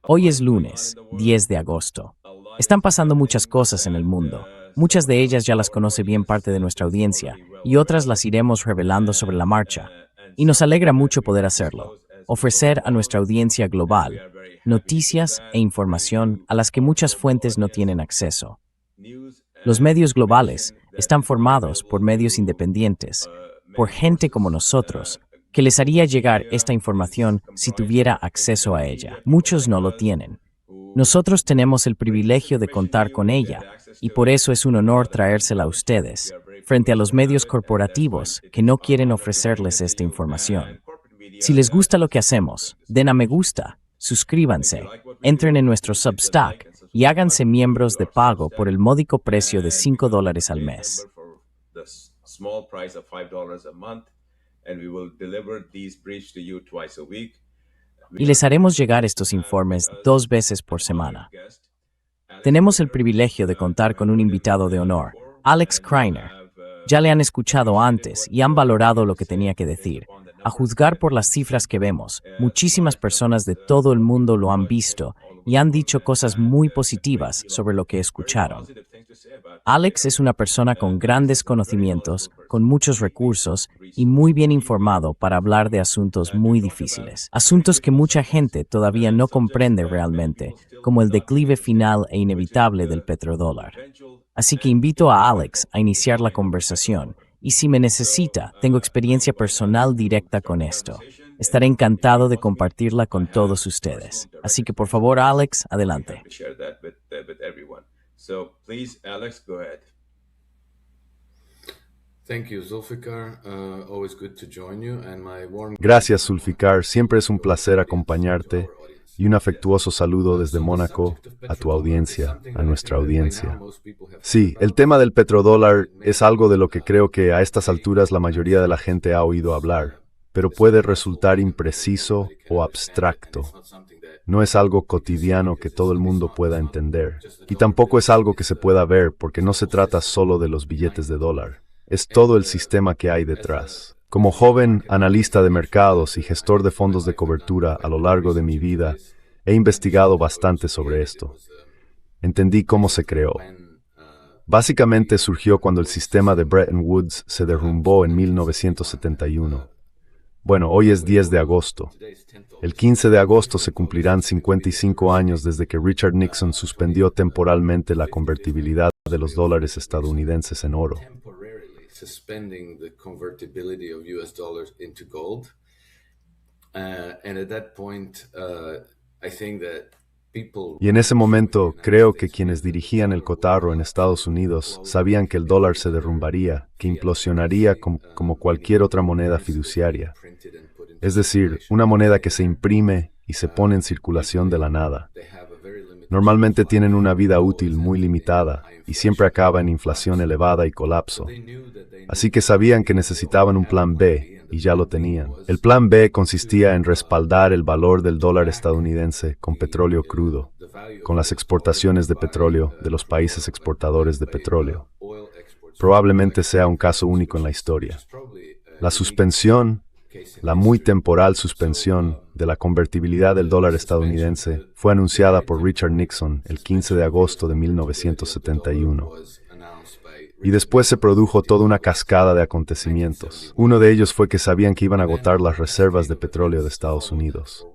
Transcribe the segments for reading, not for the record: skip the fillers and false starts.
Hoy es lunes, 10 de agosto. Están pasando muchas cosas en el mundo. Muchas de ellas ya las conoce bien parte de nuestra audiencia, y otras las iremos revelando sobre la marcha. Y nos alegra mucho poder hacerlo, ofrecer a nuestra audiencia global noticias e información a las que muchas fuentes no tienen acceso. Los medios globales están formados por medios independientes, por gente como nosotros, que les haría llegar esta información si tuviera acceso a ella. Muchos no lo tienen. Nosotros tenemos el privilegio de contar con ella, y por eso es un honor traérsela a ustedes, frente a los medios corporativos que no quieren ofrecerles esta información. Si les gusta lo que hacemos, den a me gusta, suscríbanse, entren en nuestro Substack y háganse miembros de pago por el módico precio de $5 al mes. Y les haremos llegar estos informes 2 veces por semana. Tenemos el privilegio de contar con un invitado de honor, Alex Kreiner. Ya le han escuchado antes y han valorado lo que tenía que decir. A juzgar por las cifras que vemos, muchísimas personas de todo el mundo lo han visto y han dicho cosas muy positivas sobre lo que escucharon. Alex es una persona con grandes conocimientos, con muchos recursos y muy bien informado para hablar de asuntos muy difíciles. Asuntos que mucha gente todavía no comprende realmente, como el declive final e inevitable del petrodólar. Así que invito a Alex a iniciar la conversación, y si me necesita, tengo experiencia personal directa con esto. Estaré encantado de compartirla con todos ustedes. Así que por favor, Alex, adelante. So please, Alex, go ahead. Thank you, Zulfikar. Always good to join you, and my warm... Gracias, Zulfikar. Siempre es un placer acompañarte y un afectuoso saludo desde Mónaco a tu audiencia, a nuestra audiencia. Sí, el tema del petrodólar es algo de lo que creo que a estas alturas la mayoría de la gente ha oído hablar, pero puede resultar impreciso o abstracto. No es algo cotidiano que todo el mundo pueda entender. Y tampoco es algo que se pueda ver porque no se trata solo de los billetes de dólar. Es todo el sistema que hay detrás. Como joven analista de mercados y gestor de fondos de cobertura a lo largo de mi vida, he investigado bastante sobre esto. Entendí cómo se creó. Básicamente surgió cuando el sistema de Bretton Woods se derrumbó en 1971. Bueno, hoy es 10 de agosto. El 15 de agosto se cumplirán 55 años desde que Richard Nixon suspendió temporalmente la convertibilidad de los dólares estadounidenses en oro. Y en ese momento, creo que quienes dirigían el cotarro en Estados Unidos sabían que el dólar se derrumbaría, que implosionaría como cualquier otra moneda fiduciaria. Es decir, una moneda que se imprime y se pone en circulación de la nada. Normalmente tienen una vida útil muy limitada y siempre acaba en inflación elevada y colapso. Así que sabían que necesitaban un plan B y ya lo tenían. El plan B consistía en respaldar el valor del dólar estadounidense con petróleo crudo, con las exportaciones de petróleo de los países exportadores de petróleo. Probablemente sea un caso único en la historia. La suspensión, la muy temporal suspensión de la convertibilidad del dólar estadounidense fue anunciada por Richard Nixon el 15 de agosto de 1971. Y después se produjo toda una cascada de acontecimientos. Uno de ellos fue que sabían que iban a agotar las reservas de petróleo de Estados Unidos.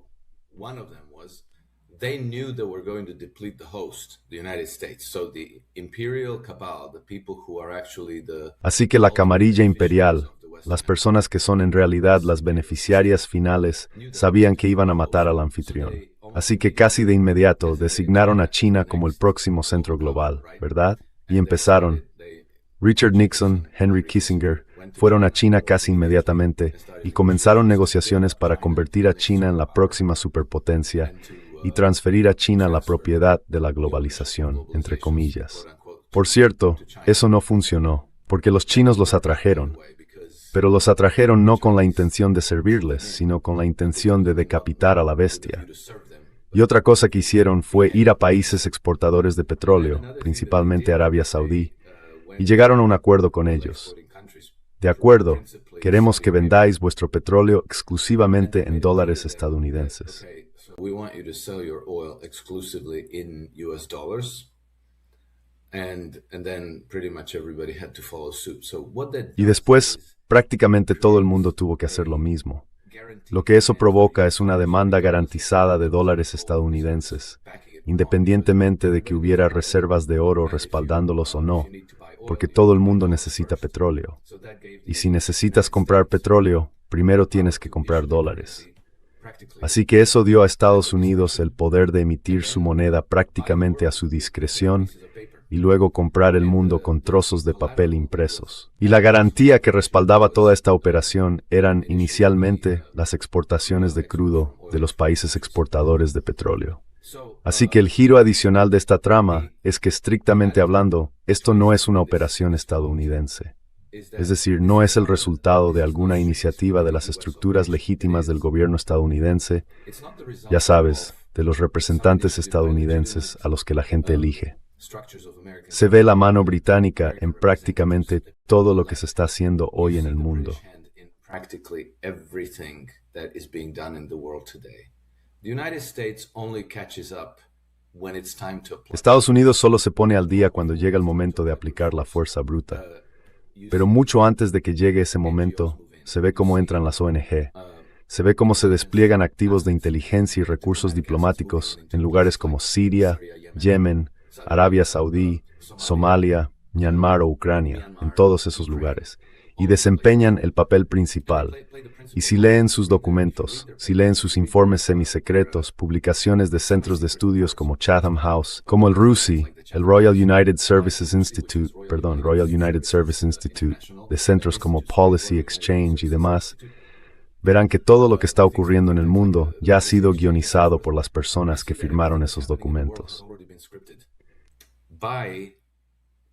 Así que la camarilla imperial, las personas que son en realidad las beneficiarias finales, sabían que iban a matar al anfitrión. Así que casi de inmediato designaron a China como el próximo centro global, ¿verdad? Y empezaron. Richard Nixon, Henry Kissinger, fueron a China casi inmediatamente y comenzaron negociaciones para convertir a China en la próxima superpotencia y transferir a China la propiedad de la globalización, entre comillas. Por cierto, eso no funcionó, porque los chinos los atrajeron. Pero los atrajeron no con la intención de servirles, sino con la intención de decapitar a la bestia. Y otra cosa que hicieron fue ir a países exportadores de petróleo, principalmente Arabia Saudí, y llegaron a un acuerdo con ellos. De acuerdo, queremos que vendáis vuestro petróleo exclusivamente en dólares estadounidenses. We want you to sell your oil exclusively in US dollars. And then pretty much everybody had to follow suit. So what that Y después, prácticamente todo el mundo tuvo que hacer lo mismo. Lo que eso provoca es una demanda garantizada de dólares estadounidenses, independientemente de que hubiera reservas de oro respaldándolos o no, porque todo el mundo necesita petróleo. Y si necesitas comprar petróleo, primero tienes que comprar dólares. Así que eso dio a Estados Unidos el poder de emitir su moneda prácticamente a su discreción y luego comprar el mundo con trozos de papel impresos. Y la garantía que respaldaba toda esta operación eran inicialmente las exportaciones de crudo de los países exportadores de petróleo. Así que el giro adicional de esta trama es que, estrictamente hablando, esto no es una operación estadounidense. Es decir, no es el resultado de alguna iniciativa de las estructuras legítimas del gobierno estadounidense, ya sabes, de los representantes estadounidenses a los que la gente elige. Se ve la mano británica en prácticamente todo lo que se está haciendo hoy en el mundo. Estados Unidos solo se pone al día cuando llega el momento de aplicar la fuerza bruta. Pero mucho antes de que llegue ese momento, se ve cómo entran las ONG. Se ve cómo se despliegan activos de inteligencia y recursos diplomáticos en lugares como Siria, Yemen, Arabia Saudí, Somalia, Myanmar o Ucrania, en todos esos lugares, y desempeñan el papel principal. Y si leen sus documentos, si leen sus informes semisecretos, publicaciones de centros de estudios como Chatham House, como el RUSI, el Royal United Service Institute, de centros como Policy Exchange y demás, verán que todo lo que está ocurriendo en el mundo ya ha sido guionizado por las personas que firmaron esos documentos. By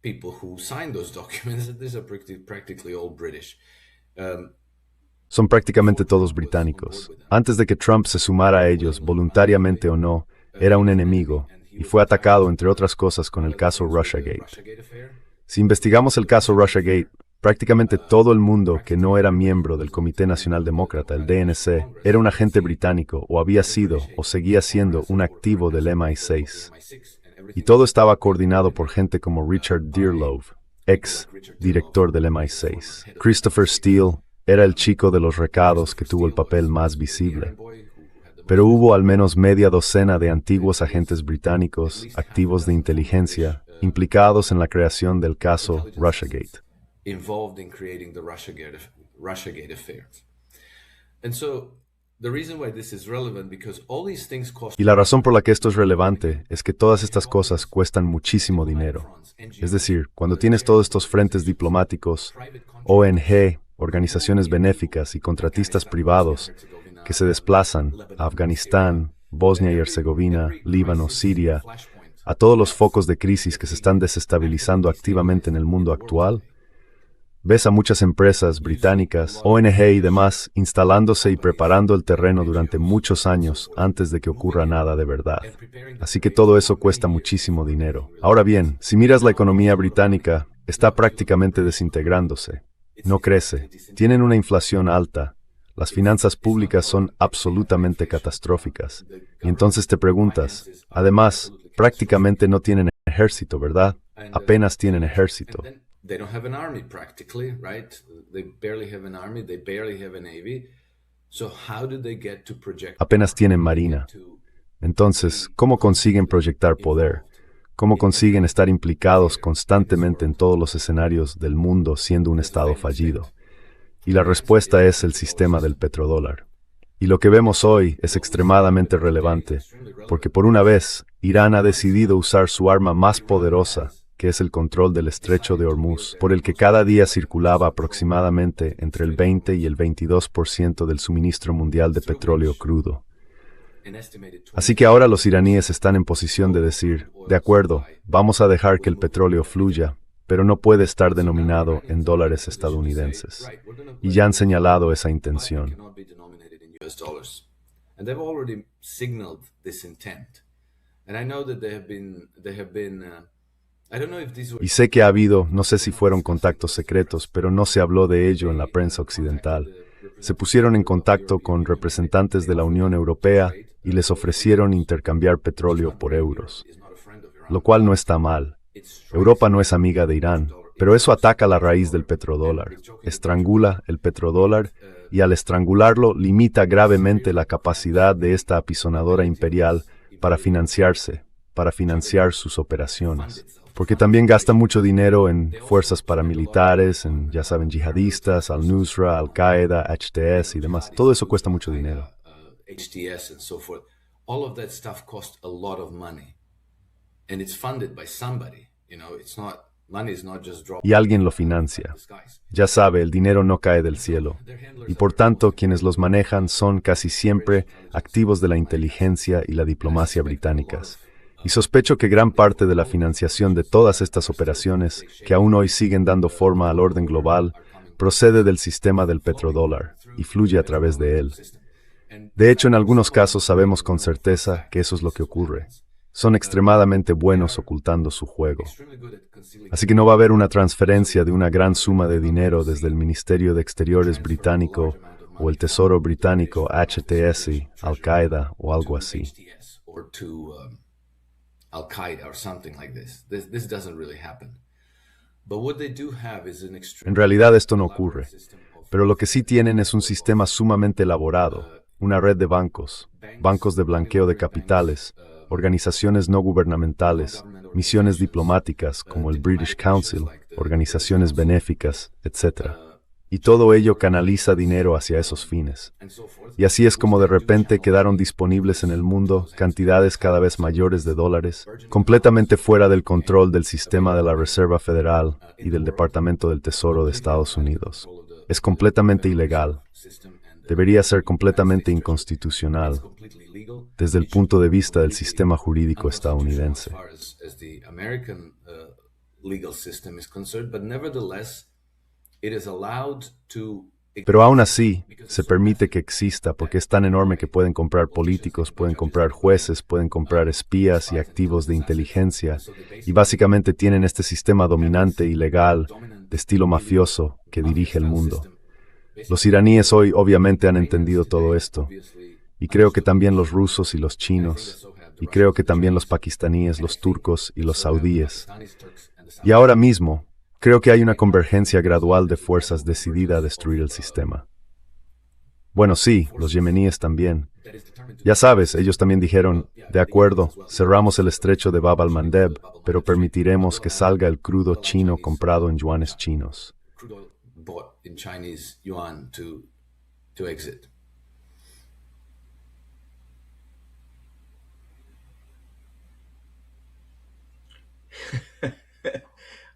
people who signed those documents. These are practically all British. Son prácticamente todos británicos. Antes de que Trump se sumara a ellos, voluntariamente o no, era un enemigo y fue atacado, entre otras cosas, con el caso Russiagate. Si investigamos el caso Russiagate, prácticamente todo el mundo que no era miembro del Comité Nacional Demócrata, el DNC, era un agente británico o había sido o seguía siendo un activo del MI6. Y todo estaba coordinado por gente como Richard Dearlove, ex director del MI6. Christopher Steele era el chico de los recados que tuvo el papel más visible. Pero hubo al menos media docena de antiguos agentes británicos, activos de inteligencia, implicados en la creación del caso Russiagate. Y la razón por la que esto es relevante es que todas estas cosas cuestan muchísimo dinero. Es decir, cuando tienes todos estos frentes diplomáticos, ONG, organizaciones benéficas y contratistas privados que se desplazan a Afganistán, Bosnia y Herzegovina, Líbano, Siria, a todos los focos de crisis que se están desestabilizando activamente en el mundo actual, ves a muchas empresas británicas, ONG y demás instalándose y preparando el terreno durante muchos años antes de que ocurra nada de verdad. Así que todo eso cuesta muchísimo dinero. Ahora bien, si miras la economía británica, está prácticamente desintegrándose. No crece. Tienen una inflación alta. Las finanzas públicas son absolutamente catastróficas. Y entonces te preguntas, además, prácticamente no tienen ejército, ¿verdad? Apenas tienen ejército. They don't have an army practically, right? They barely have an army, they barely have a navy. So how do they get to project? Apenas tienen marina. Entonces, ¿cómo consiguen proyectar poder? ¿Cómo consiguen estar implicados constantemente en todos los escenarios del mundo siendo un estado fallido? Y la respuesta es el sistema del petrodólar. Y lo que vemos hoy es extremadamente relevante, porque por una vez, Irán ha decidido usar su arma más poderosa, que es el control del estrecho de Hormuz, por el que cada día circulaba aproximadamente entre el 20 y el 22% del suministro mundial de petróleo crudo. Así que ahora los iraníes están en posición de decir, de acuerdo, vamos a dejar que el petróleo fluya, pero no puede estar denominado en dólares estadounidenses. Y ya han señalado esa intención. I don't know if these were Y sé que ha habido, no sé si fueron contactos secretos, pero no se habló de ello en la prensa occidental. Se pusieron en contacto con representantes de la Unión Europea y les ofrecieron intercambiar petróleo por euros, lo cual no está mal. Europa no es amiga de Irán, pero eso ataca la raíz del petrodólar, estrangula el petrodólar y al estrangularlo limita gravemente la capacidad de esta apisonadora imperial para financiarse, para financiar sus operaciones. Porque también gasta mucho dinero en fuerzas paramilitares, en, ya saben, yihadistas, Al-Nusra, Al-Qaeda, HTS y demás. Todo eso cuesta mucho dinero. HTS and so forth. All of that stuff costs a lot of money. And it's funded by somebody. You know, it's not, money is not just dropped Y alguien lo financia. Ya sabe, el dinero no cae del cielo. Y por tanto, quienes los manejan son casi siempre activos de la inteligencia y la diplomacia británicas. Y sospecho que gran parte de la financiación de todas estas operaciones, que aún hoy siguen dando forma al orden global, procede del sistema del petrodólar y fluye a través de él. De hecho, en algunos casos sabemos con certeza que eso es lo que ocurre. Son extremadamente buenos ocultando su juego. Así que no va a haber una transferencia de una gran suma de dinero desde el Ministerio de Exteriores británico o el Tesoro británico a HTS, Al-Qaeda o algo así. Al-Qaeda or something like this. This doesn't really happen. But what they do have is an En realidad esto no ocurre, pero lo que sí tienen es un sistema sumamente elaborado, una red de bancos, bancos de blanqueo de capitales, organizaciones no gubernamentales, misiones diplomáticas como el British Council, organizaciones benéficas, etc. Y todo ello canaliza dinero hacia esos fines. Y así es como de repente quedaron disponibles en el mundo cantidades cada vez mayores de dólares, completamente fuera del control del sistema de la Reserva Federal y del Departamento del Tesoro de Estados Unidos. Es completamente ilegal. Debería ser completamente inconstitucional desde el punto de vista del sistema jurídico estadounidense. Pero aún así, se permite que exista porque es tan enorme que pueden comprar políticos, pueden comprar jueces, pueden comprar espías y activos de inteligencia, y básicamente tienen este sistema dominante y legal, de estilo mafioso, que dirige el mundo. Los iraníes hoy obviamente han entendido todo esto, y creo que también los rusos y los chinos, y creo que también los pakistaníes, los turcos y los saudíes. Y ahora mismo, creo que hay una convergencia gradual de fuerzas decidida a destruir el sistema. Bueno, sí, los yemeníes también. Ya sabes, ellos también dijeron, de acuerdo, cerramos el estrecho de Bab al-Mandeb, pero permitiremos que salga el crudo chino comprado en yuanes chinos.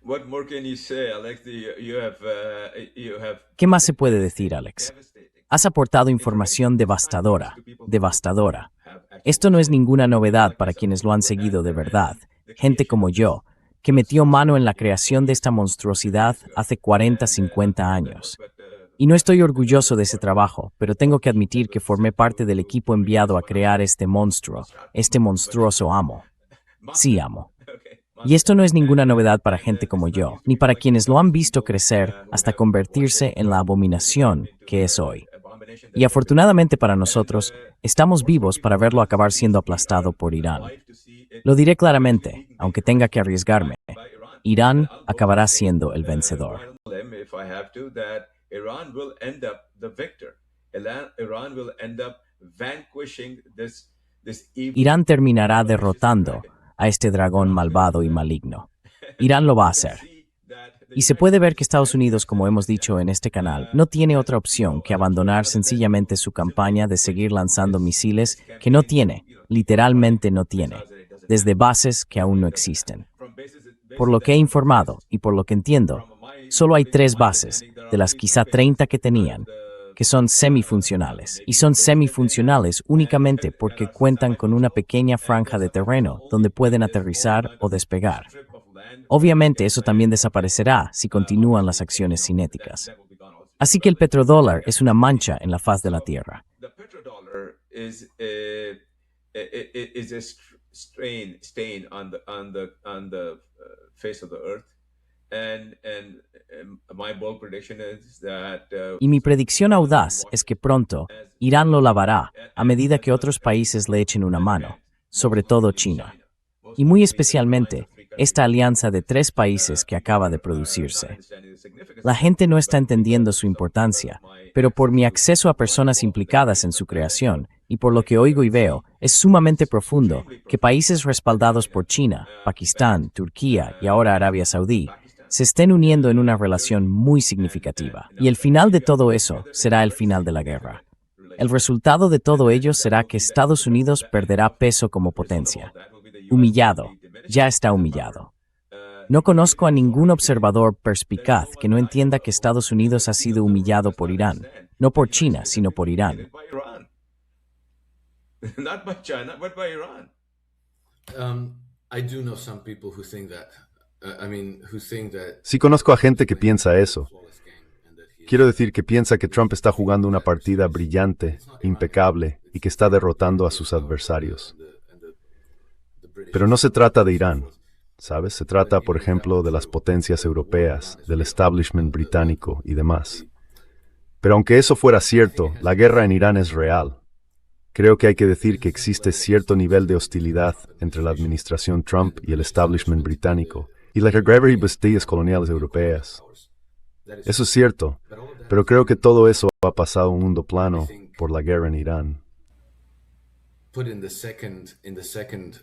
What more can you say, Alex? You have ¿Qué más se puede decir, Alex? Has aportado información devastadora, devastadora. Esto no es ninguna novedad para quienes lo han seguido de verdad. Gente como yo, que metió mano en la creación de esta monstruosidad hace 40, 50 años. Y no estoy orgulloso de ese trabajo, pero tengo que admitir que formé parte del equipo enviado a crear este monstruo, este monstruoso amo. Sí, amo. Y esto no es ninguna novedad para gente como yo, ni para quienes lo han visto crecer hasta convertirse en la abominación que es hoy. Y afortunadamente para nosotros, estamos vivos para verlo acabar siendo aplastado por Irán. Lo diré claramente, aunque tenga que arriesgarme. Irán acabará siendo el vencedor. Irán terminará derrotando a este dragón malvado y maligno. Irán lo va a hacer. Y se puede ver que Estados Unidos, como hemos dicho en este canal, no tiene otra opción que abandonar sencillamente su campaña de seguir lanzando misiles que no tiene, literalmente no tiene, desde bases que aún no existen. Por lo que he informado y por lo que entiendo, solo hay 3 bases, de las quizá 30 que tenían, que son semifuncionales, y son semifuncionales únicamente porque cuentan con una pequeña franja de terreno donde pueden aterrizar o despegar. Obviamente eso también desaparecerá si continúan las acciones cinéticas. Así que el petrodólar es una mancha en la faz de la Tierra. stain on the face of the earth. And my bold prediction is that Y mi predicción audaz es que pronto Irán lo lavará a medida que otros países le echen una mano, sobre todo China. Y muy especialmente esta alianza de 3 países que acaba de producirse. La gente no está entendiendo su importancia, pero por mi acceso a personas implicadas en su creación y por lo que oigo y veo, es sumamente profundo que países respaldados por China, Pakistán, Turquía y ahora Arabia Saudí se estén uniendo en una relación muy significativa. Y el final de todo eso será el final de la guerra. El resultado de todo ello será que Estados Unidos perderá peso como potencia. Humillado, ya está humillado. No conozco a ningún observador perspicaz que no entienda que Estados Unidos ha sido humillado por Irán, no por China, sino por Irán. Not by China, but by Iran. I do know some people who think that. Who think that. Sí conozco a gente que piensa eso. Quiero decir que piensa que Trump está jugando una partida brillante, impecable, y que está derrotando a sus adversarios. Pero no se trata de Irán, ¿sabes? Se trata, por ejemplo, de las potencias europeas, del establishment británico y demás. Pero aunque eso fuera cierto, la guerra en Irán es real. Creo que hay que decir que existe cierto nivel de hostilidad entre la administración Trump y el establishment británico, y las guerras coloniales europeas. Eso es cierto, pero creo que todo eso ha pasado a un mundo plano por la guerra en Irán. Put in the second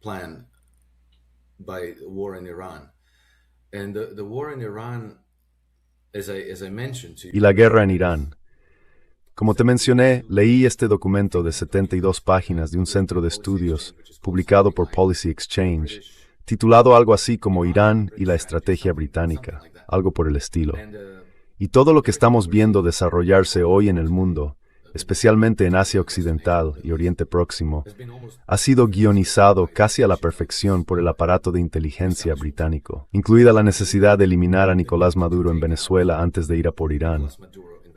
plan by the war in Iran, and the war in Iran, as I mentioned to you. Y la guerra en Irán. Como te mencioné, leí este documento de 72 páginas de un centro de estudios publicado por Policy Exchange, titulado algo así como Irán y la estrategia británica, algo por el estilo. Y todo lo que estamos viendo desarrollarse hoy en el mundo, especialmente en Asia Occidental y Oriente Próximo, ha sido guionizado casi a la perfección por el aparato de inteligencia británico, incluida la necesidad de eliminar a Nicolás Maduro en Venezuela antes de ir a por Irán.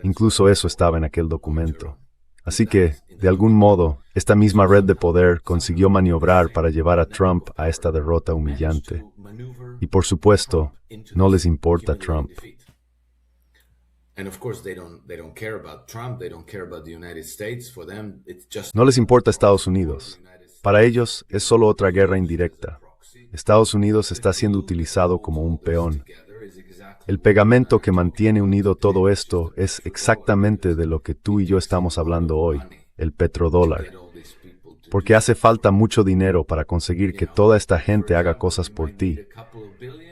Incluso eso estaba en aquel documento. Así que, de algún modo, esta misma red de poder consiguió maniobrar para llevar a Trump a esta derrota humillante. Y por supuesto, no les importa Trump. No les importa Estados Unidos. Para ellos, es solo otra guerra indirecta. Estados Unidos está siendo utilizado como un peón. El pegamento que mantiene unido todo esto es exactamente de lo que tú y yo estamos hablando hoy, el petrodólar. Porque hace falta mucho dinero para conseguir que toda esta gente haga cosas por ti.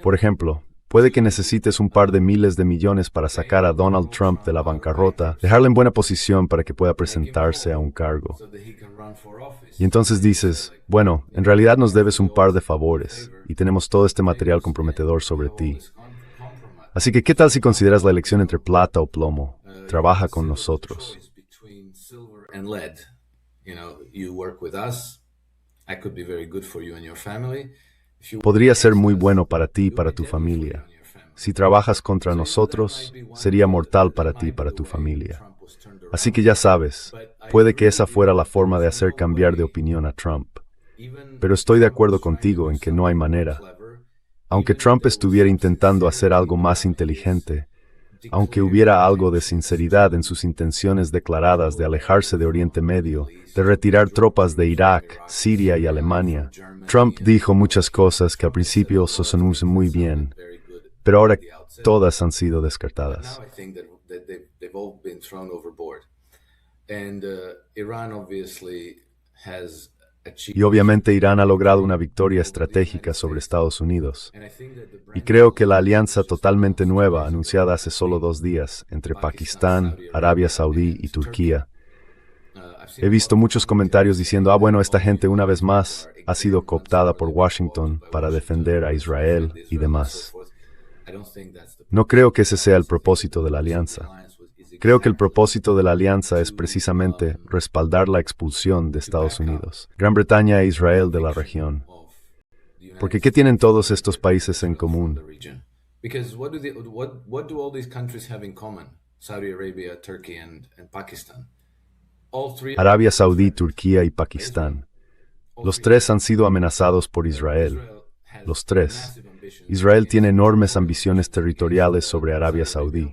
Por ejemplo, puede que necesites un par de miles de millones para sacar a Donald Trump de la bancarrota, dejarle en buena posición para que pueda presentarse a un cargo. Y entonces dices, bueno, en realidad nos debes un par de favores, y tenemos todo este material comprometedor sobre ti. Así que, ¿qué tal si consideras la elección entre plata o plomo? Trabaja con nosotros. Podría ser muy bueno para ti y para tu familia. Si trabajas contra nosotros, sería mortal para ti y para tu familia. Así que ya sabes, puede que esa fuera la forma de hacer cambiar de opinión a Trump. Pero estoy de acuerdo contigo en que no hay manera. Aunque Trump estuviera intentando hacer algo más inteligente, aunque hubiera algo de sinceridad en sus intenciones declaradas de alejarse de Oriente Medio, de retirar tropas de Irak, Siria y Alemania, Trump dijo muchas cosas que al principio sonaron muy bien, pero ahora todas han sido descartadas. Y obviamente Irán ha logrado una victoria estratégica sobre Estados Unidos. Y creo que la alianza totalmente nueva, anunciada hace solo 2 días, entre Pakistán, Arabia Saudí y Turquía. He visto muchos comentarios diciendo, bueno, esta gente una vez más ha sido cooptada por Washington para defender a Israel y demás. No creo que ese sea el propósito de la alianza. Creo que el propósito de la alianza es precisamente respaldar la expulsión de Estados Unidos, Gran Bretaña e Israel de la región. Porque ¿qué tienen todos estos países en común? Arabia Saudí, Turquía y Pakistán. Los 3 han sido amenazados por Israel. los tres. Israel tiene enormes ambiciones territoriales sobre Arabia Saudí.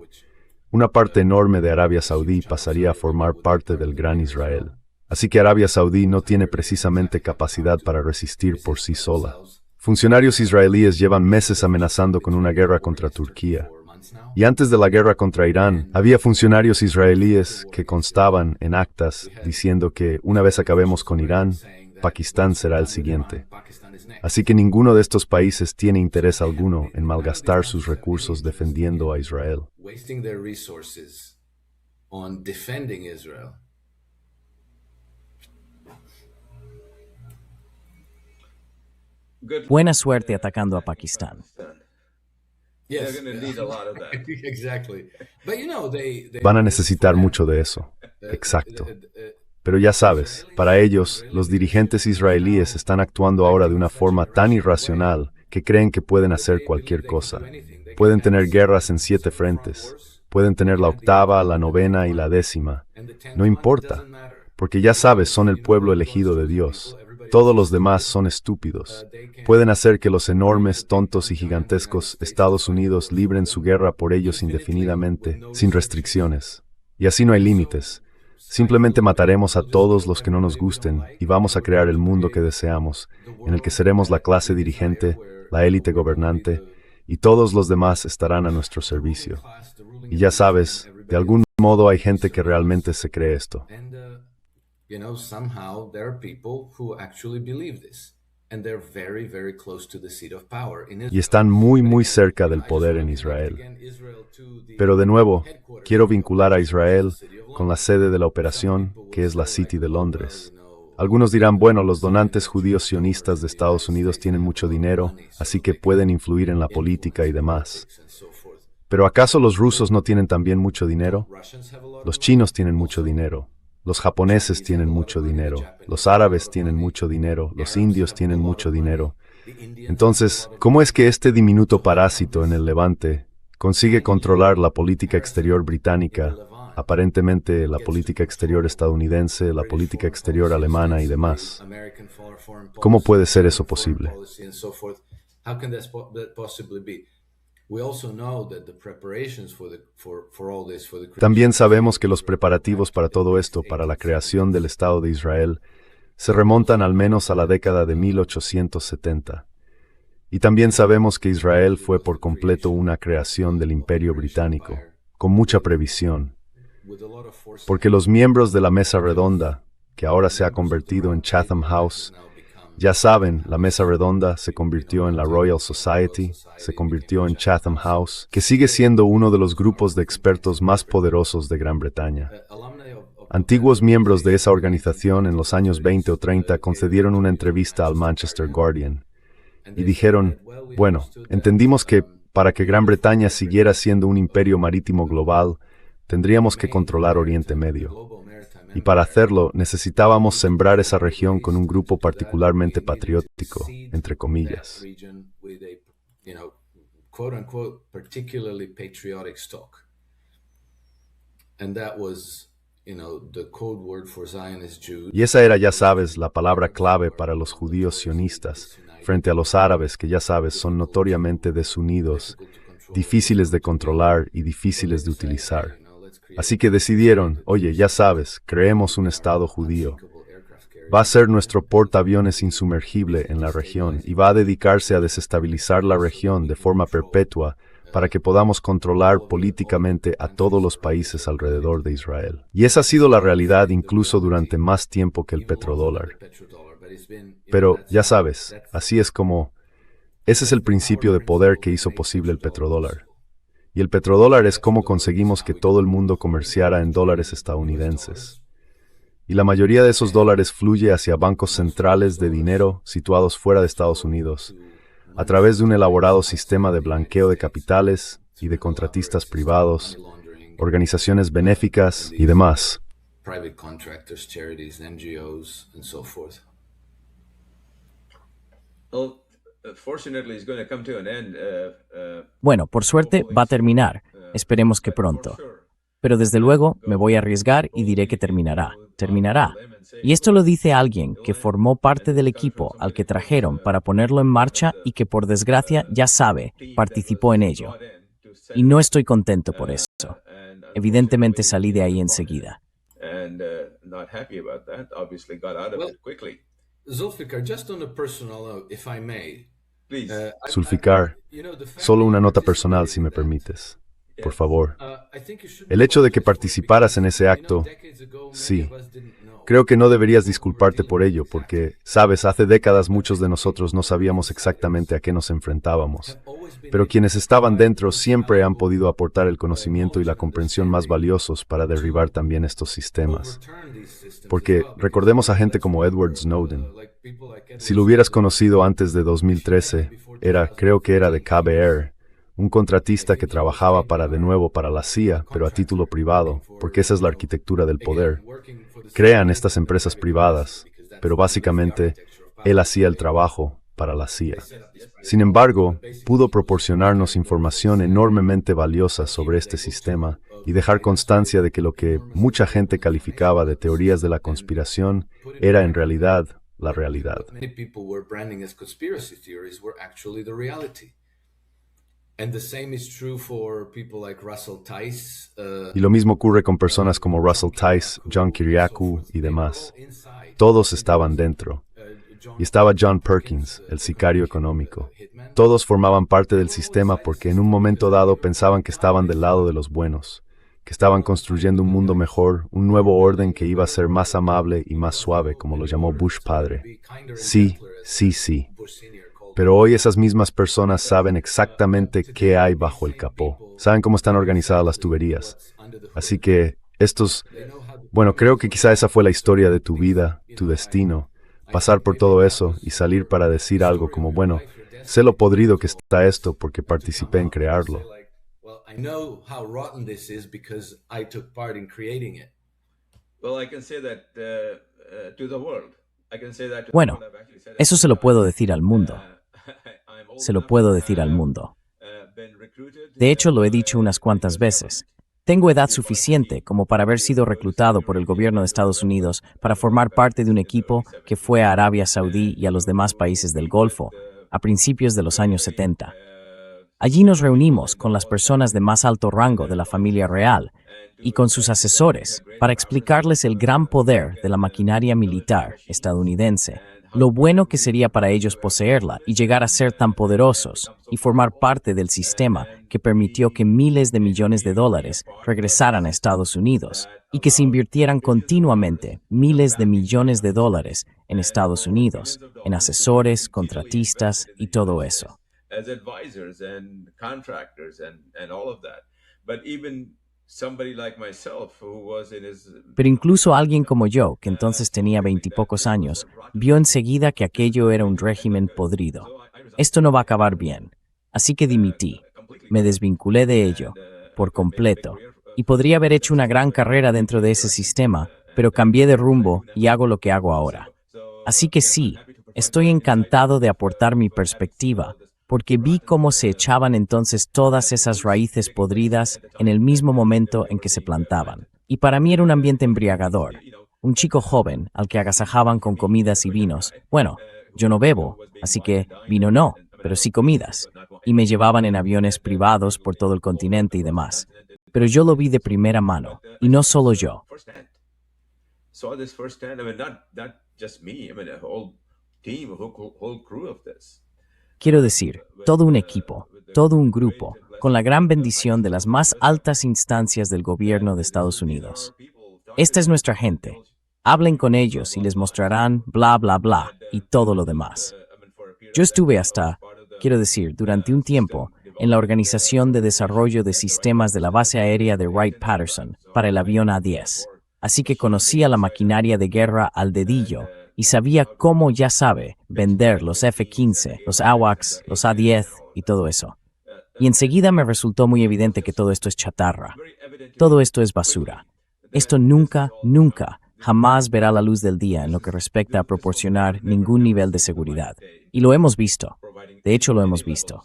Una parte enorme de Arabia Saudí pasaría a formar parte del Gran Israel. Así que Arabia Saudí no tiene precisamente capacidad para resistir por sí sola. Funcionarios israelíes llevan meses amenazando con una guerra contra Turquía. Y antes de la guerra contra Irán, había funcionarios israelíes que constaban en actas diciendo que una vez acabemos con Irán, Pakistán será el siguiente. Así que ninguno de estos países tiene interés alguno en malgastar sus recursos defendiendo a Israel. Buena suerte atacando a Pakistán. Yes. They're going to need a lot of that. Exactly. But you know, they Van a necesitar mucho de eso. Exacto. Pero ya sabes, para ellos, los dirigentes israelíes están actuando ahora de una forma tan irracional que creen que pueden hacer cualquier cosa. Pueden tener guerras en 7 frentes. Pueden tener la 8ª, la 9ª y la 10ª. No importa, porque ya sabes, son el pueblo elegido de Dios. Todos los demás son estúpidos. Pueden hacer que los enormes, tontos y gigantescos Estados Unidos libren su guerra por ellos indefinidamente, sin restricciones. Y así no hay límites. Simplemente mataremos a todos los que no nos gusten y vamos a crear el mundo que deseamos, en el que seremos la clase dirigente, la élite gobernante, y todos los demás estarán a nuestro servicio. Y ya sabes, de algún modo hay gente que realmente se cree esto. you know, somehow there are people who actually believe this. And they're very, very close to the seat of power in Israel. Y están muy cerca del poder en Israel. Pero de nuevo, quiero vincular a Israel con la sede de la operación, que es la City de Londres. Algunos dirán, bueno, los donantes judíos sionistas de Estados Unidos tienen mucho dinero, así que pueden influir en la política y demás. Pero ¿acaso los rusos no tienen también mucho dinero? Los chinos tienen mucho dinero. Los japoneses tienen mucho dinero, los árabes tienen mucho dinero, los indios tienen mucho dinero. Entonces, ¿cómo es que este diminuto parásito en el Levante consigue controlar la política exterior británica, aparentemente la política exterior estadounidense, la política exterior alemana y demás? ¿Cómo puede ser eso posible? También sabemos que los preparativos para todo esto, para la creación del Estado de Israel, se remontan al menos a la década de 1870. Y también sabemos que Israel fue por completo una creación del Imperio Británico, con mucha previsión. Porque los miembros de la Mesa Redonda, que ahora se ha convertido en Chatham House, ya saben, la Mesa Redonda se convirtió en la Royal Society, se convirtió en Chatham House, que sigue siendo uno de los grupos de expertos más poderosos de Gran Bretaña. Antiguos miembros de esa organización en los años 20 o 30 concedieron una entrevista al Manchester Guardian y dijeron, bueno, entendimos que para que Gran Bretaña siguiera siendo un imperio marítimo global, tendríamos que controlar Oriente Medio. Y para hacerlo, necesitábamos sembrar esa región con un grupo particularmente patriótico, entre comillas. Y esa era, ya sabes, la palabra clave para los judíos sionistas, frente a los árabes que, ya sabes, son notoriamente desunidos, difíciles de controlar y difíciles de utilizar. Así que decidieron, oye, ya sabes, creemos un Estado judío. Va a ser nuestro portaaviones insumergible en la región y va a dedicarse a desestabilizar la región de forma perpetua para que podamos controlar políticamente a todos los países alrededor de Israel. Y esa ha sido la realidad incluso durante más tiempo que el petrodólar. Pero, ya sabes, así es como... Ese es el principio de poder que hizo posible el petrodólar. Y el petrodólar es cómo conseguimos que todo el mundo comerciara en dólares estadounidenses. Y la mayoría de esos dólares fluye hacia bancos centrales de dinero situados fuera de Estados Unidos, a través de un elaborado sistema de blanqueo de capitales y de contratistas privados, organizaciones benéficas y demás. Bueno, por suerte va a terminar. Esperemos que pronto. Pero desde luego me voy a arriesgar y diré que terminará. terminará. Y esto lo dice alguien que formó parte del equipo al que trajeron para ponerlo en marcha y que por desgracia ya sabe, participó en ello. Y no estoy contento por eso. Evidentemente salí de ahí enseguida. Zulfikar, just on a personal note, if I may. Zulfikar, solo una nota personal si me permites. Por favor. El hecho de que participaras en ese acto, sí. Creo que no deberías disculparte por ello, porque, sabes, hace décadas muchos de nosotros no sabíamos exactamente a qué nos enfrentábamos. Pero quienes estaban dentro siempre han podido aportar el conocimiento y la comprensión más valiosos para derribar también estos sistemas. Porque recordemos a gente como Edward Snowden. Si lo hubieras conocido antes de 2013, creo que era de KBR, un contratista que trabajaba para la CIA, pero a título privado, porque esa es la arquitectura del poder. Crean estas empresas privadas, pero básicamente él hacía el trabajo para la CIA. Sin embargo, pudo proporcionarnos información enormemente valiosa sobre este sistema y dejar constancia de que lo que mucha gente calificaba de teorías de la conspiración era en realidad la realidad. Y lo mismo ocurre con personas como Russell Tice, John Kiriakou y demás. Todos estaban dentro. Y estaba John Perkins, el sicario económico. Todos formaban parte del sistema porque en un momento dado pensaban que estaban del lado de los buenos, que estaban construyendo un mundo mejor, un nuevo orden que iba a ser más amable y más suave, como lo llamó Bush padre. Sí. Pero hoy esas mismas personas saben exactamente qué hay bajo el capó. Saben cómo están organizadas las tuberías. Así que creo que quizá esa fue la historia de tu vida, tu destino. Pasar por todo eso y salir para decir algo como, sé lo podrido que está esto porque participé en crearlo. Bueno, eso se lo puedo decir al mundo. Se lo puedo decir al mundo. De hecho, lo he dicho unas cuantas veces. Tengo edad suficiente como para haber sido reclutado por el gobierno de Estados Unidos para formar parte de un equipo que fue a Arabia Saudí y a los demás países del Golfo a principios de los años 70. Allí nos reunimos con las personas de más alto rango de la familia real y con sus asesores para explicarles el gran poder de la maquinaria militar estadounidense, lo bueno que sería para ellos poseerla y llegar a ser tan poderosos y formar parte del sistema que permitió que miles de millones de dólares regresaran a Estados Unidos y que se invirtieran continuamente miles de millones de dólares en Estados Unidos, en asesores, contratistas y todo eso. Pero incluso alguien como yo, que entonces tenía 20 y pocos años, vio enseguida que aquello era un régimen podrido. Esto no va a acabar bien. Así que dimití. Me desvinculé de ello, por completo, y podría haber hecho una gran carrera dentro de ese sistema, pero cambié de rumbo y hago lo que hago ahora. Así que sí, estoy encantado de aportar mi perspectiva, porque vi cómo se echaban entonces todas esas raíces podridas en el mismo momento en que se plantaban. Y para mí era un ambiente embriagador. Un chico joven al que agasajaban con comidas y vinos. Yo no bebo, así que vino no, pero sí comidas. Y me llevaban en aviones privados por todo el continente y demás. Pero yo lo vi de primera mano, y no solo yo. Quiero decir, todo un equipo, todo un grupo, con la gran bendición de las más altas instancias del gobierno de Estados Unidos. Esta es nuestra gente. Hablen con ellos y les mostrarán bla, bla, bla y todo lo demás. Yo estuve durante un tiempo, en la Organización de Desarrollo de Sistemas de la Base Aérea de Wright-Patterson para el avión A-10. Así que conocía la maquinaria de guerra al dedillo y sabía cómo, ya sabe, vender los F-15, los AWACS, los A-10 y todo eso. Y enseguida me resultó muy evidente que todo esto es chatarra. Todo esto es basura. Esto nunca, jamás verá la luz del día en lo que respecta a proporcionar ningún nivel de seguridad. Y lo hemos visto. De hecho, lo hemos visto.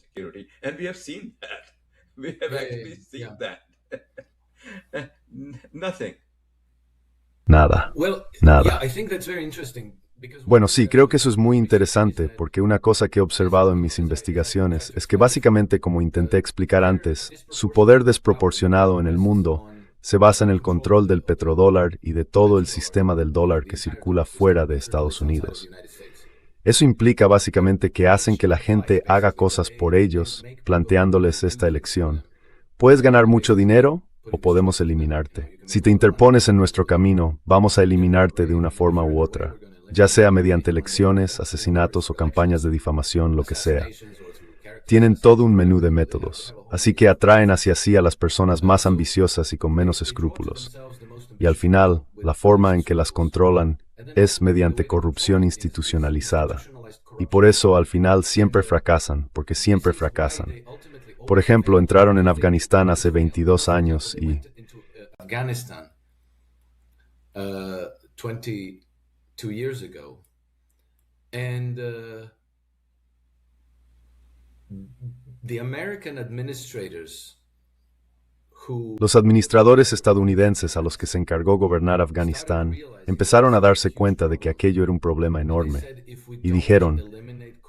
Nada. Well, Nada. yeah, I think that's very interesting because Bueno, sí, creo que eso es muy interesante porque una cosa que he observado en mis investigaciones es que básicamente, como intenté explicar antes, su poder desproporcionado en el mundo se basa en el control del petrodólar y de todo el sistema del dólar que circula fuera de Estados Unidos. Eso implica básicamente que hacen que la gente haga cosas por ellos, planteándoles esta elección. ¿Puedes ganar mucho dinero o podemos eliminarte? Si te interpones en nuestro camino, vamos a eliminarte de una forma u otra, ya sea mediante elecciones, asesinatos o campañas de difamación, lo que sea. Tienen todo un menú de métodos, así que atraen hacia sí a las personas más ambiciosas y con menos escrúpulos. Y al final, la forma en que las controlan es mediante corrupción institucionalizada. Y por eso, al final, siempre fracasan, porque siempre fracasan. Por ejemplo, entraron en Afganistán hace 22 años y Afghanistan 22 years ago, and the American administrators who los administradores estadounidenses a los que se encargó gobernar Afganistán empezaron a darse cuenta de que aquello era un problema enorme y dijeron,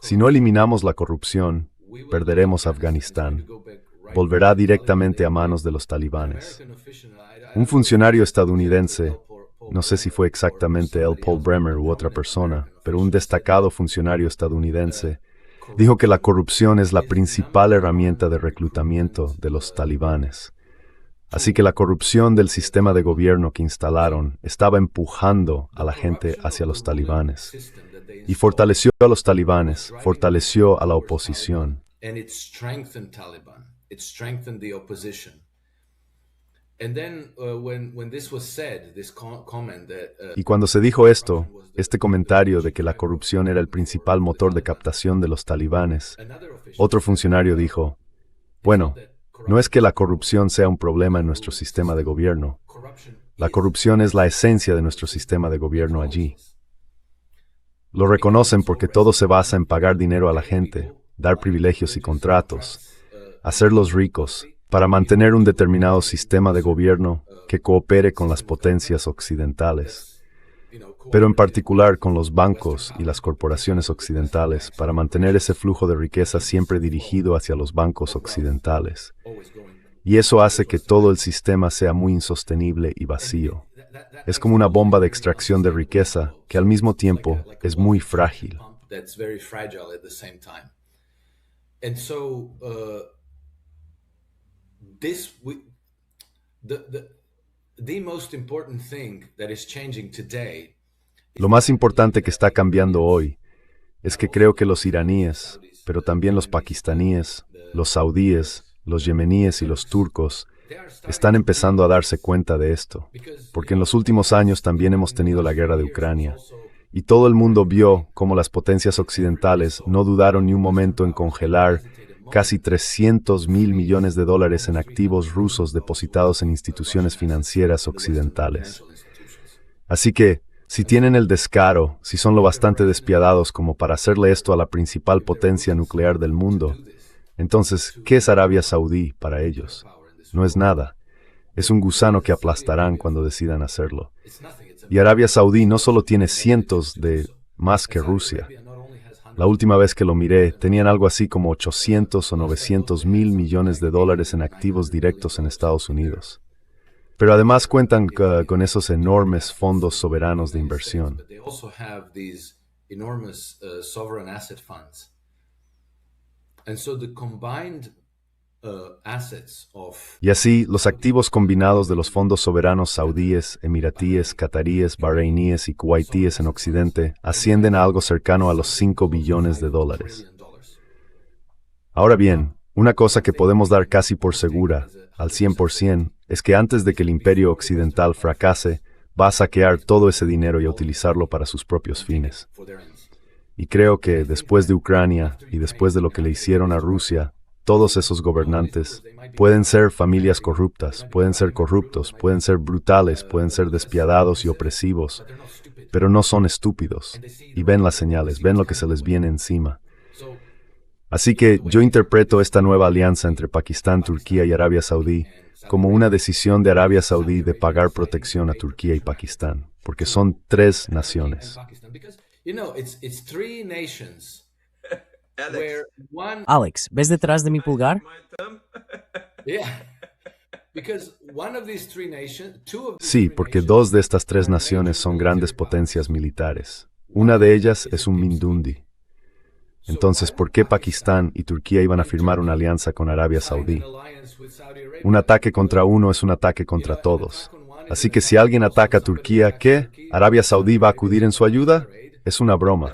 si no eliminamos la corrupción, perderemos Afganistán. Volverá directamente a manos de los talibanes. Un funcionario estadounidense, no sé si fue exactamente L. Paul Bremer u otra persona, pero un destacado funcionario estadounidense, dijo que la corrupción es la principal herramienta de reclutamiento de los talibanes. Así que la corrupción del sistema de gobierno que instalaron estaba empujando a la gente hacia los talibanes. Y fortaleció a los talibanes, fortaleció a la oposición. and it strengthened Taliban. It strengthened the opposition. And then when this was said, this comment that Y cuando se dijo esto, este comentario de que la corrupción era el principal motor de captación de los talibanes, otro funcionario dijo, bueno, no es que la corrupción sea un problema en nuestro sistema de gobierno. La corrupción es la esencia de nuestro sistema de gobierno allí. Lo reconocen porque todo se basa en pagar dinero a la gente, dar privilegios y contratos, hacerlos ricos, para mantener un determinado sistema de gobierno que coopere con las potencias occidentales, pero en particular con los bancos y las corporaciones occidentales, para mantener ese flujo de riqueza siempre dirigido hacia los bancos occidentales. Y eso hace que todo el sistema sea muy insostenible y vacío. Es como una bomba de extracción de riqueza que al mismo tiempo es muy frágil. that's very fragile at the same time. And so the most important thing that is changing today. Lo más importante que está cambiando hoy es que creo que los iraníes, pero también los pakistaníes, los saudíes, los yemeníes y los turcos están empezando a darse cuenta de esto, porque en los últimos años también hemos tenido la guerra de Ucrania, y todo el mundo vio cómo las potencias occidentales no dudaron ni un momento en congelar casi 300.000 millones de dólares en activos rusos depositados en instituciones financieras occidentales. Así que, si tienen el descaro, si son lo bastante despiadados como para hacerle esto a la principal potencia nuclear del mundo, entonces, ¿qué es Arabia Saudí para ellos? No es nada. Es un gusano que aplastarán cuando decidan hacerlo. Y Arabia Saudí no solo tiene cientos de más que Rusia. La última vez que lo miré, tenían algo así como 800 o 900 mil millones de dólares en activos directos en Estados Unidos. Pero además cuentan con esos enormes fondos soberanos de inversión. They also have these enormous sovereign asset funds. And so the combined assets of Y así, los activos combinados de los fondos soberanos saudíes, emiratíes, cataríes, bahrainíes y kuwaitíes en Occidente ascienden a algo cercano a los 5 billones de dólares. Ahora bien, una cosa que podemos dar casi por segura, al 100%, es que antes de que el imperio occidental fracase, va a saquear todo ese dinero y a utilizarlo para sus propios fines. Y creo que después de Ucrania y después de lo que le hicieron a Rusia, todos esos gobernantes pueden ser familias corruptas, pueden ser corruptos, pueden ser brutales, pueden ser despiadados y opresivos, pero no son estúpidos y ven las señales, ven lo que se les viene encima. Así que yo interpreto esta nueva alianza entre Pakistán, Turquía y Arabia Saudí como una decisión de Arabia Saudí de pagar protección a Turquía y Pakistán, porque son tres naciones. Alex, ¿ves detrás de mi pulgar? Sí, porque dos de estas tres naciones son grandes potencias militares. Una de ellas es un Mindundi. Entonces, ¿por qué Pakistán y Turquía iban a firmar una alianza con Arabia Saudí? Un ataque contra uno es un ataque contra todos. Así que si alguien ataca a Turquía, ¿qué? ¿Arabia Saudí va a acudir en su ayuda? Es una broma.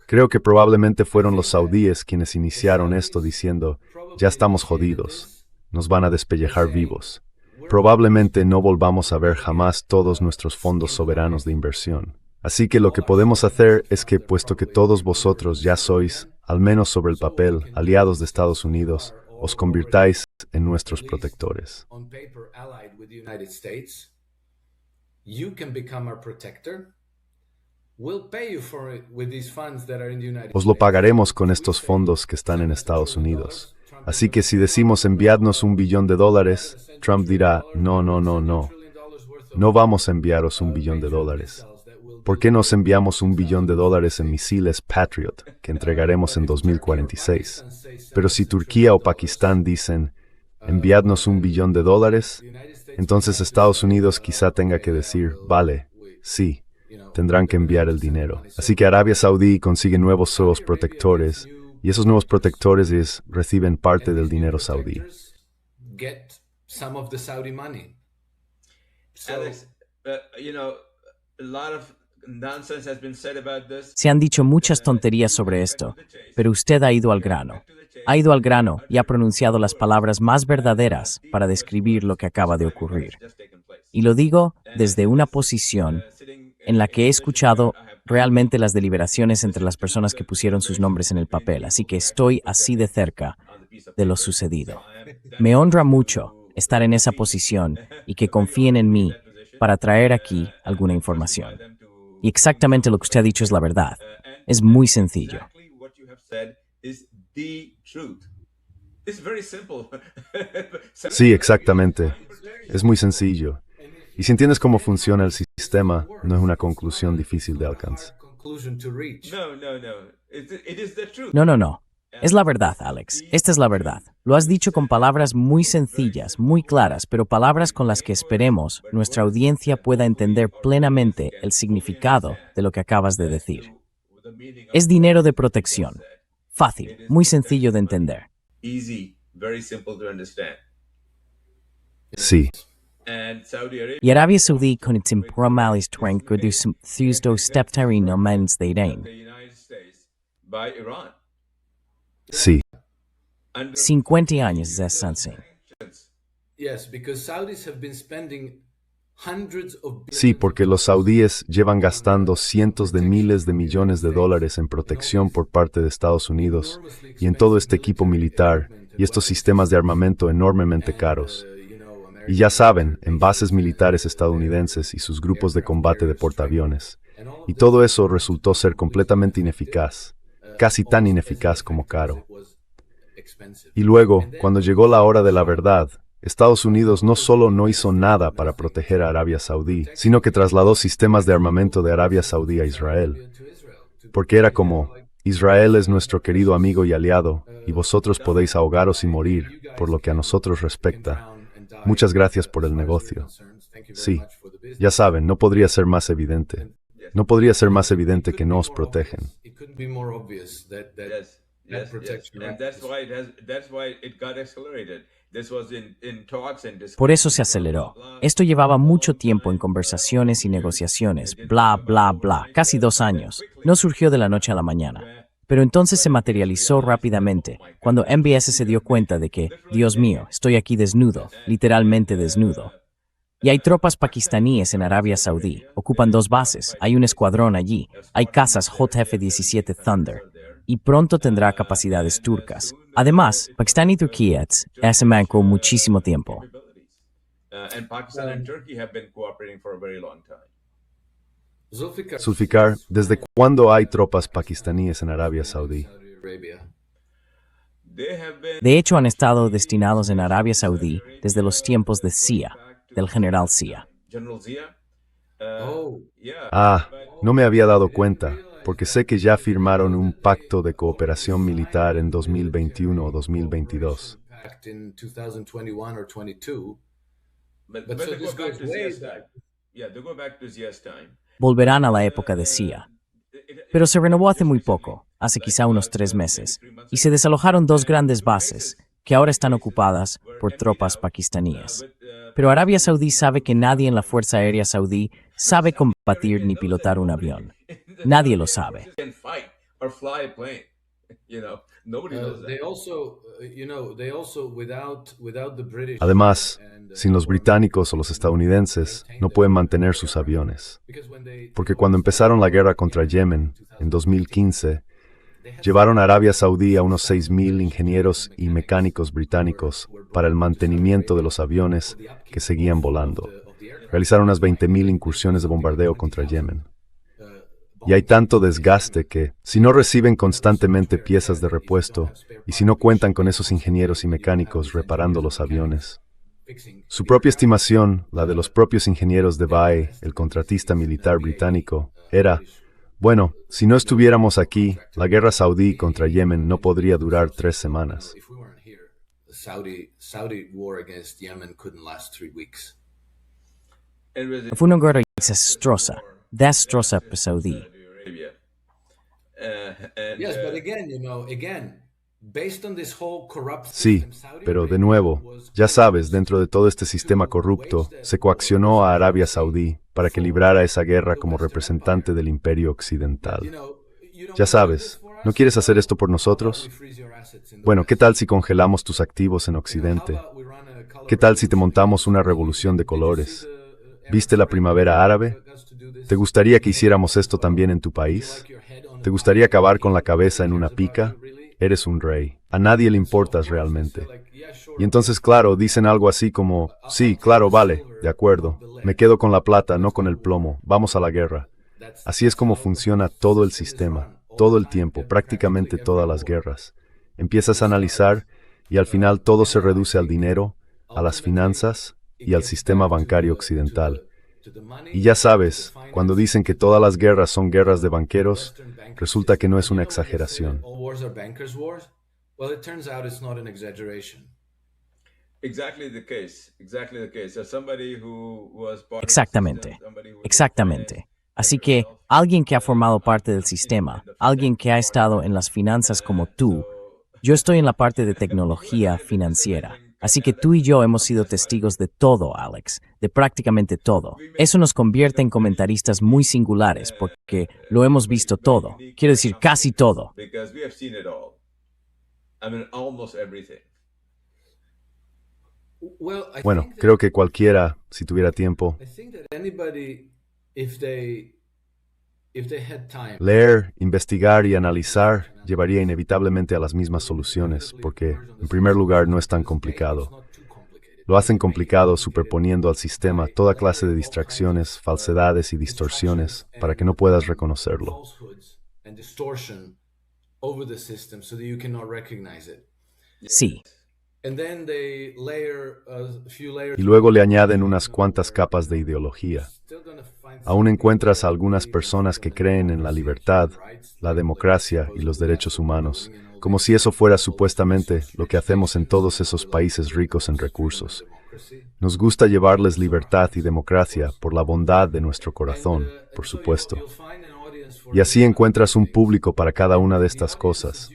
Creo que probablemente fueron los saudíes quienes iniciaron esto diciendo, ya estamos jodidos, nos van a despellejar vivos. Probablemente no volvamos a ver jamás todos nuestros fondos soberanos de inversión. Así que lo que podemos hacer es que, puesto que todos vosotros ya sois, al menos sobre el papel, aliados de Estados Unidos, os convirtáis en nuestros protectores. Os lo pagaremos con estos fondos que están en Estados Unidos. Así que si decimos enviadnos $1 billón, Trump dirá, no, no, no, no. No vamos a enviaros $1 billón. ¿Por qué nos enviamos $1 billón en misiles Patriot que entregaremos en 2046? Pero si Turquía o Pakistán dicen, enviadnos $1 billón, entonces Estados Unidos quizá tenga que decir, vale, sí, tendrán que enviar el dinero. Así que Arabia Saudí consigue nuevos protectores, y esos nuevos protectores reciben parte del dinero saudí. Alex, Se han dicho muchas tonterías sobre esto, pero usted ha ido al grano. Ha ido al grano y ha pronunciado las palabras más verdaderas para describir lo que acaba de ocurrir. Y lo digo desde una posición en la que he escuchado realmente las deliberaciones entre las personas que pusieron sus nombres en el papel, así que estoy así de cerca de lo sucedido. Me honra mucho estar en esa posición y que confíen en mí para traer aquí alguna información. Y exactamente lo que usted ha dicho es la verdad. Es muy sencillo. Sí, exactamente. Es muy sencillo. Y si entiendes cómo funciona el sistema, no es una conclusión difícil de alcanzar. No, no, no. Es la verdad, Alex. Esta es la verdad. Lo has dicho con palabras muy sencillas, muy claras, pero palabras con las que esperemos nuestra audiencia pueda entender plenamente el significado de lo que acabas de decir. Es dinero de protección. Fácil, muy sencillo de entender. Sí. Y Arabia Saudí con its impromalis trank reducem thusdo steptarino mens de Irán. Sí. 50 años de sanción. Sí, porque los saudíes llevan gastando cientos de miles de millones de dólares en protección por parte de Estados Unidos y en todo este equipo militar y estos sistemas de armamento enormemente caros. Y ya saben, en bases militares estadounidenses y sus grupos de combate de portaaviones. Y todo eso resultó ser completamente ineficaz, casi tan ineficaz como caro. Y luego, cuando llegó la hora de la verdad, Estados Unidos no solo no hizo nada para proteger a Arabia Saudí, sino que trasladó sistemas de armamento de Arabia Saudí a Israel. Porque era como, Israel es nuestro querido amigo y aliado, y vosotros podéis ahogaros y morir, por lo que a nosotros respecta. Muchas gracias por el negocio. Sí, ya saben, no podría ser más evidente. No podría ser más evidente que no os protegen. Por eso se aceleró. Esto llevaba mucho tiempo en conversaciones y negociaciones, bla, bla, bla, casi 2 años. No surgió de la noche a la mañana. Pero entonces se materializó rápidamente, cuando MBS se dio cuenta de que, Dios mío, estoy aquí desnudo, literalmente desnudo. Y hay tropas pakistaníes en Arabia Saudí, ocupan 2 bases, hay un escuadrón allí, hay cazas JF-17 Thunder, y pronto tendrá capacidades turcas. Además, Pakistán y Turquía se mancó muchísimo tiempo. Zulfikar, ¿desde cuándo hay tropas pakistaníes en Arabia Saudí? De hecho, han estado destinados en Arabia Saudí desde los tiempos de Zia, del general Zia. Ah, no me había dado cuenta, porque sé que ya firmaron un pacto de cooperación militar en 2021 o 2022. In 2021 or 22. But so this goes way back. They go back to Zia's time. Volverán a la época de Zia. Pero se renovó hace muy poco, hace quizá unos 3 meses, y se desalojaron 2 grandes bases, que ahora están ocupadas por tropas pakistaníes. Pero Arabia Saudí sabe que nadie en la Fuerza Aérea Saudí sabe combatir ni pilotar un avión. Nadie lo sabe. Can fight or fly a plane. Nobody knows They that. also, without the British. Además, sin los británicos o los estadounidenses, no pueden mantener sus aviones. Porque cuando empezaron la guerra contra Yemen, en 2015, llevaron a Arabia Saudí a unos 6,000 ingenieros y mecánicos británicos para el mantenimiento de los aviones que seguían volando. Realizaron unas 20,000 incursiones de bombardeo contra Yemen. Y hay tanto desgaste que, si no reciben constantemente piezas de repuesto y si no cuentan con esos ingenieros y mecánicos reparando los aviones, su propia estimación, la de los propios ingenieros de BAE, el contratista militar británico, era, bueno, si no estuviéramos aquí, la guerra saudí contra Yemen no podría durar 3 semanas. If we weren't here, the Saudi war against Yemen couldn't last 3 weeks. Fue una guerra desastrosa para Saudí. Yes, but again, based on this whole corrupt Sí, system, Saudi pero de Arabia nuevo, was- ya sabes, dentro de todo este sistema corrupto, se coaccionó a Arabia Saudí para que librara esa guerra como representante del imperio occidental. you don't Ya sabes, ¿no quieres hacer esto por nosotros? freeze your assets in the Bueno, ¿qué tal si congelamos tus activos en Occidente? we run a color ¿Qué tal si te montamos una revolución de colores? ¿Viste la primavera árabe? ¿Te gustaría que hiciéramos esto también en tu país? ¿Te gustaría acabar con la cabeza en una pica? Eres un rey. A nadie le importas realmente. Y entonces, claro, dicen algo así como, sí, claro, vale, de acuerdo. Me quedo con la plata, no con el plomo. Vamos a la guerra. Así es como funciona todo el sistema, todo el tiempo, prácticamente todas las guerras. Empiezas a analizar y al final todo se reduce al dinero, a las finanzas y al sistema bancario occidental. Y ya sabes, cuando dicen que todas las guerras son guerras de banqueros, resulta que no es una exageración. All wars are bankers' wars. Well, it turns out it's not an exaggeration. Exactly the case. Exactly the case. As somebody who was part of the Exactamente, system, somebody who exactamente. Así que alguien que ha formado parte del sistema, alguien que ha estado en las finanzas como tú, yo estoy en la parte de tecnología financiera. Así que tú y yo hemos sido testigos de todo, Alex, de prácticamente todo. Eso nos convierte en comentaristas muy singulares porque lo hemos visto todo. Quiero decir, casi todo. because we have seen it all. I mean, almost everything. Well, Bueno, creo que cualquiera, si tuviera tiempo, I think that anybody, if they had time, leer, investigar y analizar llevaría inevitablemente a las mismas soluciones, porque, en primer lugar, no es tan complicado. not too complicated. Lo hacen complicado superponiendo al sistema toda clase de distracciones, falsedades y distorsiones para que no puedas reconocerlo. Falsehoods and distortion over the system so that you cannot recognize it. Sí, And then they layer a few layers. Y luego le añaden unas cuantas capas de ideología. Still gonna find Aún encuentras a algunas personas que creen en la libertad, la democracia y los derechos humanos, como si eso fuera supuestamente lo que hacemos en todos esos países ricos en recursos. Nos gusta llevarles libertad y democracia por la bondad de nuestro corazón, por supuesto. you'll find an audience for Y así encuentras un público para cada una de estas cosas.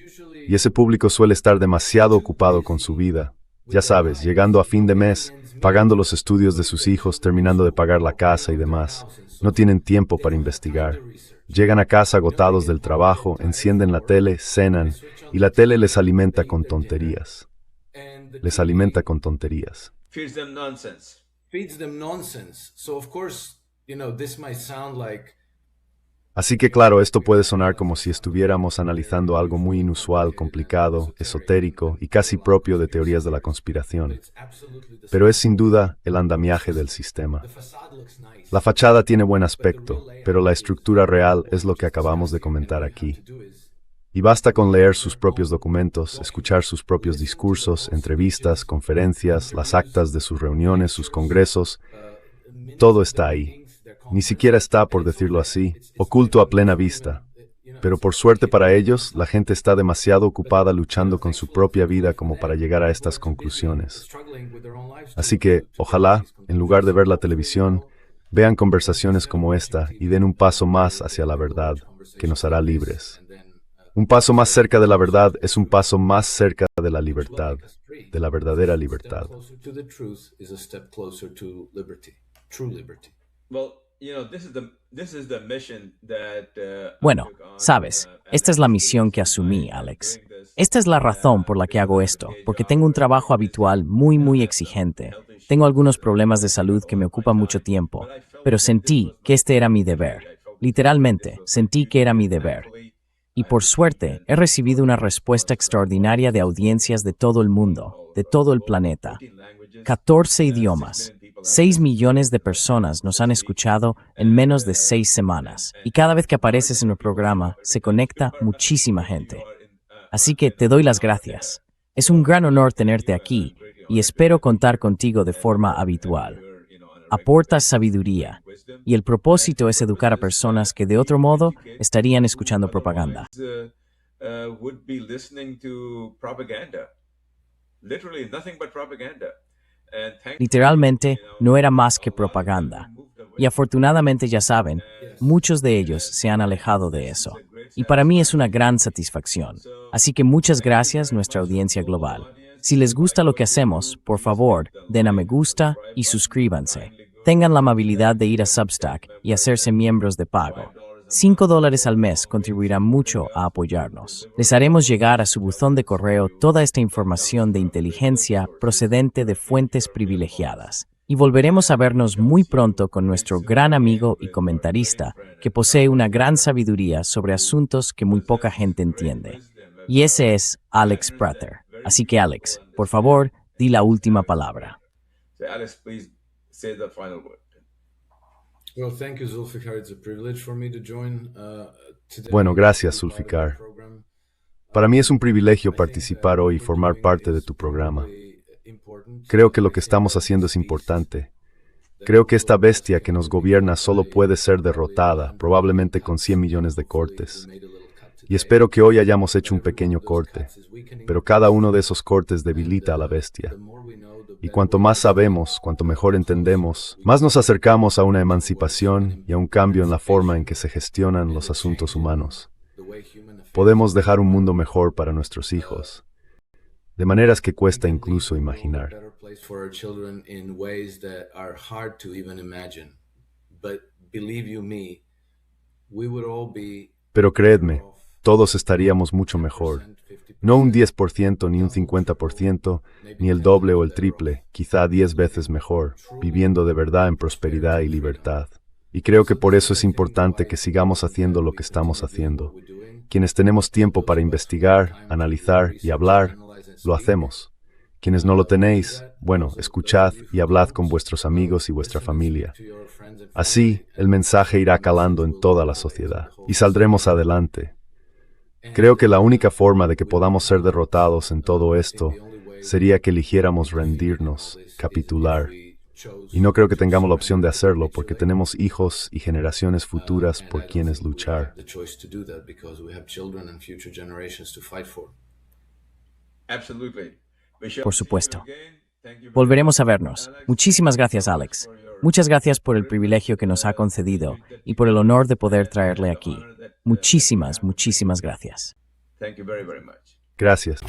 Y ese público suele estar demasiado ocupado con su vida. Ya sabes, llegando a fin de mes, pagando los estudios de sus hijos, terminando de pagar la casa y demás. No tienen tiempo para investigar. Llegan a casa agotados del trabajo, encienden la tele, cenan, y la tele les alimenta con tonterías. Les alimenta con tonterías. Feeds them nonsense. feeds them nonsense. So of course, this might sound like Así que claro, esto puede sonar como si estuviéramos analizando algo muy inusual, complicado, esotérico y casi propio de teorías de la conspiración. absolutely the Pero es sin duda el andamiaje del sistema. facade looks nice. La fachada tiene buen aspecto, pero la estructura real es lo que acabamos de comentar aquí. Y basta con leer sus propios documentos, escuchar sus propios discursos, entrevistas, conferencias, las actas de sus reuniones, sus congresos. Todo está ahí. Ni siquiera está, por decirlo así, oculto a plena vista. Pero por suerte para ellos, la gente está demasiado ocupada luchando con su propia vida como para llegar a estas conclusiones. Así que, ojalá, en lugar de ver la televisión, vean conversaciones como esta y den un paso más hacia la verdad, que nos hará libres. Un paso más cerca de la verdad es un paso más cerca de la libertad, de la verdadera libertad. Bueno, sabes, esta es la misión que asumí, Alex. Esta es la razón por la que hago esto, porque tengo un trabajo habitual muy exigente. Tengo algunos problemas de salud que me ocupan mucho tiempo, pero sentí que este era mi deber. Literalmente, sentí que era mi deber. Y por suerte, he recibido una respuesta extraordinaria de audiencias de todo el mundo, de todo el planeta. 14 idiomas. 6 millones de personas nos han escuchado en menos de 6 semanas. Y cada vez que apareces en el programa, se conecta muchísima gente. Así que te doy las gracias. Es un gran honor tenerte aquí y espero contar contigo de forma habitual. Aportas sabiduría y el propósito es educar a personas que de otro modo estarían escuchando propaganda. Literalmente, no era más que propaganda. Y afortunadamente ya saben, muchos de ellos se han alejado de eso. Y para mí es una gran satisfacción. Así que muchas gracias, nuestra audiencia global. Si les gusta lo que hacemos, por favor, den a me gusta y suscríbanse. Tengan la amabilidad de ir a Substack y hacerse miembros de pago. $5 al mes contribuirá mucho a apoyarnos. Les haremos llegar a su buzón de correo toda esta información de inteligencia procedente de fuentes privilegiadas. Y volveremos a vernos muy pronto con nuestro gran amigo y comentarista, que posee una gran sabiduría sobre asuntos que muy poca gente entiende. Y ese es Alex Prather. Así que Alex, por favor, di la última palabra. Alex, please say the final word. Well, thank you, Zulfikar. It's a privilege for me to join today. Bueno, gracias, Zulfikar. Para mí es un privilegio participar hoy y formar parte de tu programa. Creo que lo que estamos haciendo es importante. Creo que esta bestia que nos gobierna solo puede ser derrotada, probablemente con 100 millones de cortes. Y espero que hoy hayamos hecho un pequeño corte, pero cada uno de esos cortes debilita a la bestia. Y cuanto más sabemos, cuanto mejor entendemos, más nos acercamos a una emancipación y a un cambio en la forma en que se gestionan los asuntos humanos. Podemos dejar un mundo mejor para nuestros hijos, de maneras que cuesta incluso imaginar. Pero creedme, todos estaríamos mucho mejor. No un 10%, ni un 50%, ni el doble o el triple, quizá 10 veces mejor, viviendo de verdad en prosperidad y libertad. Y creo que por eso es importante que sigamos haciendo lo que estamos haciendo. Quienes tenemos tiempo para investigar, analizar y hablar, lo hacemos. Quienes no lo tenéis, bueno, escuchad y hablad con vuestros amigos y vuestra familia. Así, el mensaje irá calando en toda la sociedad y saldremos adelante. Creo que la única forma de que podamos ser derrotados en todo esto sería que eligiéramos rendirnos, capitular. Y no creo que tengamos la opción de hacerlo porque tenemos hijos y generaciones futuras por quienes luchar. Por supuesto. Volveremos a vernos. Muchísimas gracias, Alex. Muchas gracias por el privilegio que nos ha concedido y por el honor de poder traerle aquí. Muchísimas gracias. Thank you very much. Gracias.